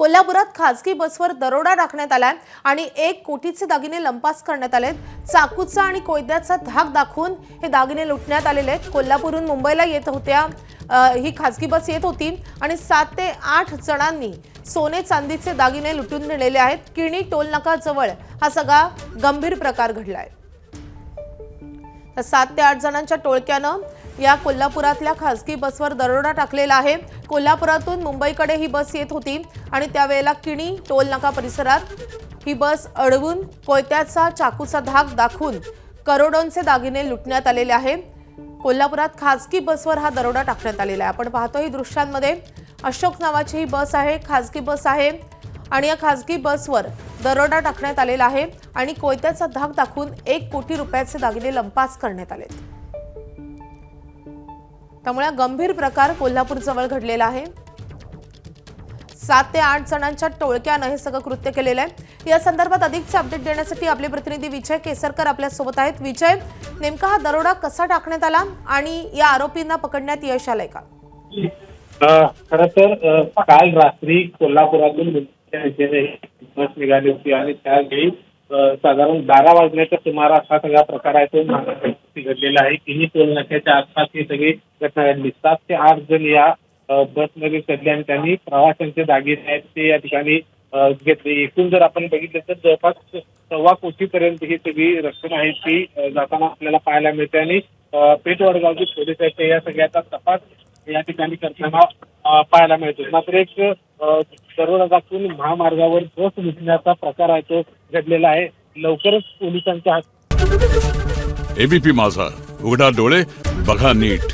कोल्हापुरात खासगी बसवर दरोडा टाकण्यात आलाय आणि 1 कोटीचे दागिने लंपास करण्यात आलेत। चाकूचा आणि कोयत्याचा धाक दाखवून हे दागिने लुटण्यात आलेले आहेत। कोल्हापूरहून मुंबईला येत होत्या ही खासगी बस येत होती आणि 7 ते 8 जणांनी सोने चांदीचे दागिने लुटून नेलेले आहेत। किणी टोल नाका जवळ हा सगळा गंभीर प्रकार घडलाय। 7 ते 8 जणांच्या टोळक्यानं या कोल्हापुरातल्या खासगी बसवर दरोडा टाकलेला आहे। कोल्हापुरातून मुंबईकडे ही बस येत होती आणि त्यावेळेला किणी टोल नाका परिसरात ही बस अडवून कोयत्याचा चाकूचा धाक दाखवून करोडोंचे दागिने लुटण्यात आलेले आहे। कोल्हापुरात खासगी बसवर हा दरोडा टाकण्यात आलेला आहे। आपण पाहतोय दृश्यांमध्ये अशोक नावाची ही बस आहे, खासगी बस आहे आणि या खासगी बसवर दरोडा टाकण्यात आलेला आहे आणि कोयत्याचा धाक दाखवून 1 कोटी रुपयाचे दागिने लंपास करण्यात आले। त्यामुळे गंभीर प्रकार कोल्हापूर जवळ घडलेला आहे। 7 ते 8 जणांच्या टोळक्याने हे सगळं कृत्य केलेलं आहे। या संदर्भात अधिकचे अपडेट देण्यासाठी आपले प्रतिनिधी विजय केसरकर आपल्या सोबत आहेत। विजय, नेमका हा दरोडा कसा टाकण्यात आला आणि या आरोपींना पकडण्यात यश आलंय का? खरं तर काल रात्री कोल्हापुरातून बस निघाली होती आणि त्यावेळी साधारण 12 वाजण्याच्या सुमारास हा सगळा प्रकार आहे तो घडलेला आहे। किणी टोल नाक्याच्या आसपास ही सगळी घटना घडली। 7 ते 8 जण या बसमध्ये चढले आणि त्यांनी प्रवाशांचे दागिने आहेत ते या ठिकाणी घेतले। एकूण जर आपण बघितलं तर जवळपास 1.25 कोटीपर्यंत ही सगळी रक्कम आहे ती जाताना आपल्याला पाहायला मिळते आणि पेठ वडगावची पोलीस आहेत ते या सगळ्याचा तपास या ठिकाणी करताना पाहायला मिळतो। मात्र एक दरोडा दाखवून महामार्गावर बस लुटण्याचा प्रकार आहे तो घडलेला आहे। लवकरच पोलिसांच्या एबीपी माझा, उघडा डोळे बघा नीट।